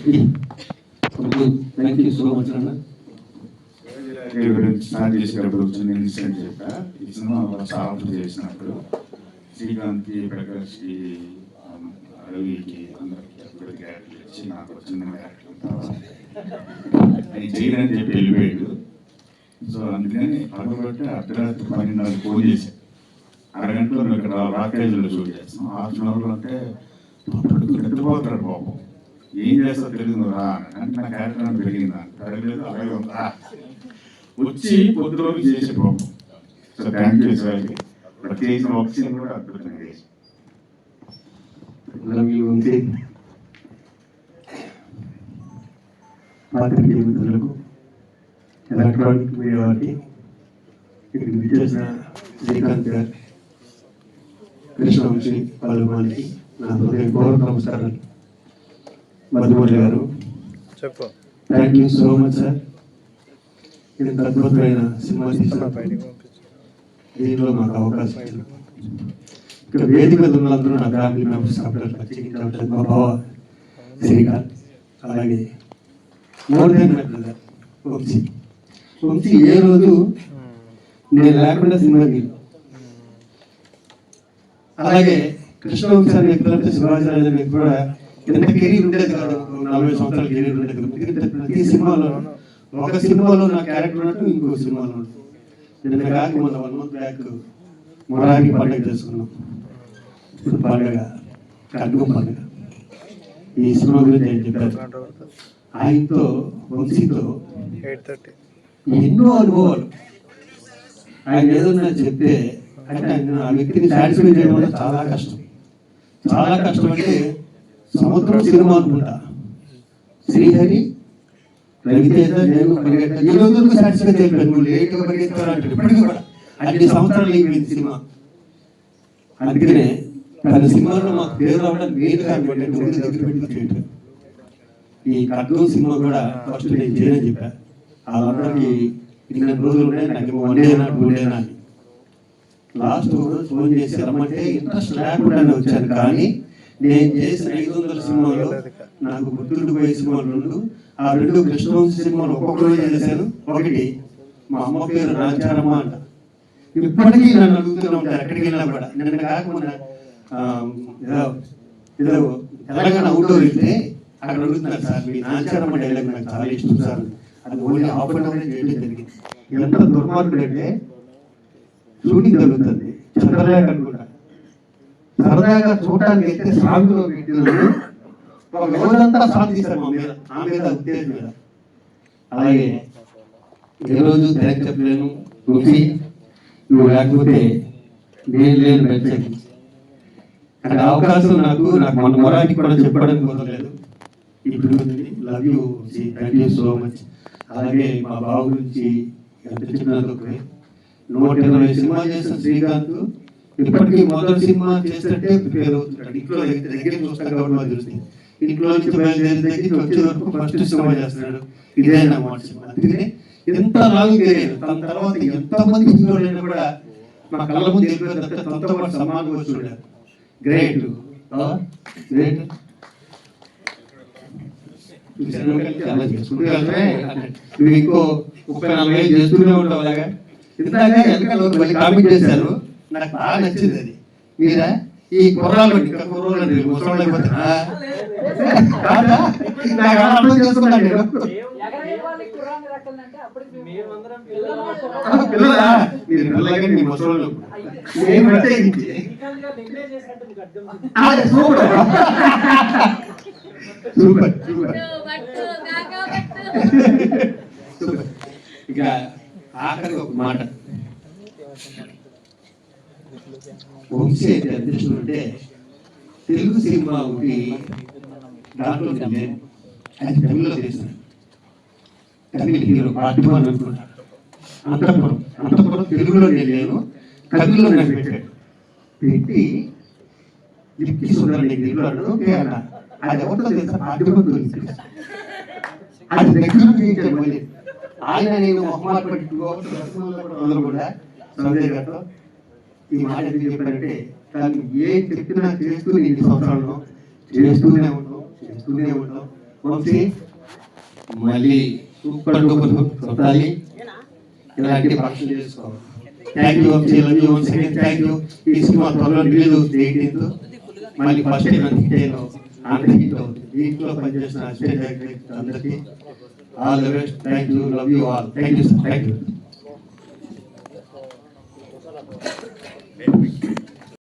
Thank you so much అన్న. గురించి start చేసేటప్పుడు వచ్చిన ఇన్సిడెంట్ చెప్పా. ఈ సినిమా చాలా చేసినప్పుడు శ్రీకాంత్కి, ప్రకాష్కి, రవికి అందరికి అప్పుడు క్యారెక్టర్ ఇచ్చి నాకు చిన్న క్యారెక్టర్ కావాలి అది చేయని చెప్పి వెళ్ళిపోయాడు. సో అందుకని పదకొట్టి అర్ధరాత్రి 12 ఫోన్ చేశాను. అరగంటలో మేము ఇక్కడ రాకేజ్లో షూట్ చేస్తాం. హాఫ్ అన్ అవర్లో అంటే నిద్రపోతాడు పాపం. ఏం చేస్తా తెలియదు రా అంటే నా క్యారెక్టర్ అని పెరిగిందా పెరగలేదు, అలాగే ఉందా వచ్చి పొద్దు రోజు చేసే పాపం. So thank you sir. ఇప్పుడు చేసిన ఒక సీన్ కూడా అద్భుతంగా చేసి మిత్రులకు, ఎలక్ట్రానిక్ మీడియా వారికి, ఇక్కడికి విచ్చేసిన శ్రీకాంత్ గారు, కృష్ణవంశీ పలుమానికి నా హృదయపూర్వక నమస్కారాలు. మధుమూరి గారు చెప్పు. Thank you so much sir. ఇంత అద్భుతమైన సినిమా తీసిన దీనిలో మాకు అవకాశం ఇచ్చారు. ఇక్కడ వేదిక మీద ఉన్నందరూ నా ఫ్యామిలీ మెంబర్స్ ప్రత్యేకించాలి. మా బావ శ్రీకాంత్, అలాగే more than my brother Vamshi. Vamshi ఏ రోజు నేను లేకుండా సినిమాకి, అలాగే కృష్ణవంశీ అనే వ్యక్తులంటే శివాజీ అనే వ్యక్తి కూడా ఎంత కెరీర్ ఉండేది కాదు. 40 సంవత్సరాల కెరీర్ ఉండేది కాదు. ప్రతి సినిమాలో ఒక సినిమాలో నా క్యారెక్టర్ ఉన్నట్టు ఇంకో సినిమాలో ఉంటుంది. నిన్న కాక మొన్న 1 month బ్యాక్ మొరాకి పండుగ చేసుకున్నాం. ఇప్పుడు పండుగ కర్గం పండుగ. ఈ సినిమా గురించి ఆయన చెప్పారు. ఆయనతో వంశీతో ఎన్నో అనుభవాలు. ఆయన ఏదన్నా చెప్తే అంటే ఆయన ఆ వ్యక్తిని సాటిస్ఫై చేయడం వల్ల చాలా కష్టం. చాలా కష్టం అంటే సముద్రం సినిమా అనుకుంటా. శ్రీహరి, రవితేజ, నేను పరిగెత్తా ఈ రోజులకు సాటిస్ఫై చేయలేదు. నువ్వు లేట్గా పరిగెత్తాలంటే ఇప్పటికీ కూడా అన్ని సంవత్సరాలు అయిపోయింది సినిమా. అందుకనే తన సినిమాలో మాకు పేరు రావడం మెయిన్ కారణం ఈ కర్గం సినిమా కూడా ఫస్ట్ నేను చేయని చెప్పా. వాళ్ళందరికీ 2 రోజులు ఉన్నాయి, నాకు 1 day 2 day అని. లాస్ట్ ఫోన్ చేసి రమ్మంటే ఇంట్రెస్ట్ లేకుండానే వచ్చాను. కానీ నేను చేసిన 500 సినిమాలో నాకు గుర్తుండిపోయే సినిమాలు 2. ఆ 2 కృష్ణవంశీ సినిమాలు ఒక్కొక్క రోజు చేశాను. ఒకటి మా అమ్మ పేరు రాజారమ్మ అంట. ఇప్పటికీ నన్ను అడుగుతూనే ఉంటారు ఎక్కడికి వెళ్ళినా కూడా. నిన్న కాకుండా ఏదో తెలంగాణ అవుట్డోర్ వెళ్తే అక్కడ అడుగుతున్నారు, సార్ మీ నాచారమ్మ డైలాగ్ నాకు చాలా ఇష్టం సార్. అది ఓన్లీ హాఫ్ అన్ అవర్ చేయడం జరిగింది. ఎంత దుర్మార్గుడు అంటే షూటింగ్ జరుగుతుంది చంద్రలేఖ అనుకుంటా. సరదాగా చూడటానికి అయితే సాంగ్లో పెట్టినాను. ఒక రోజంతా సాంగ్ తీశారు మా మీద, నా మీద ఉత్తేజం మీద. అలాగే ఏ రోజు తెగ చెప్పలేను చూసి నువ్వు లేకపోతే నేను లేను బయటకి. అక్కడ అవకాశం నాకు మన మొరానికి కూడా చెప్పడానికి కుదరలేదు. ఇప్పుడు love you, thank you so much. అలాగే మా బావ గురించి ఎంత చెప్పినందుకు 120 సినిమాలు చేసిన శ్రీకాంత్ ఇప్పటికీ మొదటి సినిమా చేస్తుంటే ప్రిపేర్ అవుతుంటాడు. ఇంట్లో దగ్గర చూస్తాను కాబట్టి మాకు తెలుస్తుంది. ఇంట్లో నుంచి బయలుదేరి దగ్గరికి వచ్చే వరకు ఫస్ట్ సినిమా చేస్తున్నాడు. ఇదే నా మాట సినిమా. అందుకని ఎంత లాంగ్ కెరీర్. తన తర్వాత ఎంతమంది హీరోలైనా కూడా మా కళ్ళ ముందు వెళ్ళిపోతే తనతో పాటు సమానంగా వచ్చి ఉండారు. Great great. అలా చేసుకుంటూ వెళ్తే నువ్వు ఇంకో 30-40 చేస్తూనే ఉంటావు. అలాగా ఇందాక వెనకాల మళ్ళీ కామెంట్ చేశారు, నాకు బాగా నచ్చింది. అది మీరా ఈ కుర్రాలు ఇంకా కుర్రోళ్ళు ముసలి అయిపోతున్నా నాకు అర్థం చేసుకున్నాను. పిల్లలా మీరు పిల్లగా మీ ముసలి ప్రత్యేకించి సూపర్ సూపర్. ఇక ఆఖరి ఒక మాట, వంశీ అయితే అధ్యక్షుడు అంటే తెలుగు సినిమా ఒకటి దాంట్లో నేను అది తమిళలో చేశాను. తమిళ హీరో పార్టీమాన్ అనుకుంటాను. అంతపురం తెలుగులో నేను లేను, తమిళలో నేను పెట్టాడు. పెట్టి లిక్కి సుందరం తెలుగులో అన్నాడు. అది ఎవరితో తెలుసా? పార్టీమాన్ అది దగ్గర చేయించాడు. మళ్ళీ ఆయన నేను మొహమాట పెట్టుకోవాలి కూడా సంజయ్ గారితో ఈ మాట ఎందుకు చెప్పారంటే, తను ఏం చెప్పినా చేస్తూ 2 సంవత్సరాల్లో చేస్తూనే ఉంటాం. వంశీ మళ్ళీ సూపర్ డూపర్ కొట్టాలి, ఇలాంటి ఫంక్షన్ చేసుకోవాలి. Thank you Vamshi, love you once again, thank you. ఈ సినిమా త్వరలో రిలీజ్ అవుతుంది 18th. మళ్ళీ ఫస్ట్ టైం నేను అందరికీ దీంట్లో పనిచేసిన అసిస్టెంట్ డైరెక్టర్ అందరికీ all the best. Thank you, love you all. Thank you sir, thank you.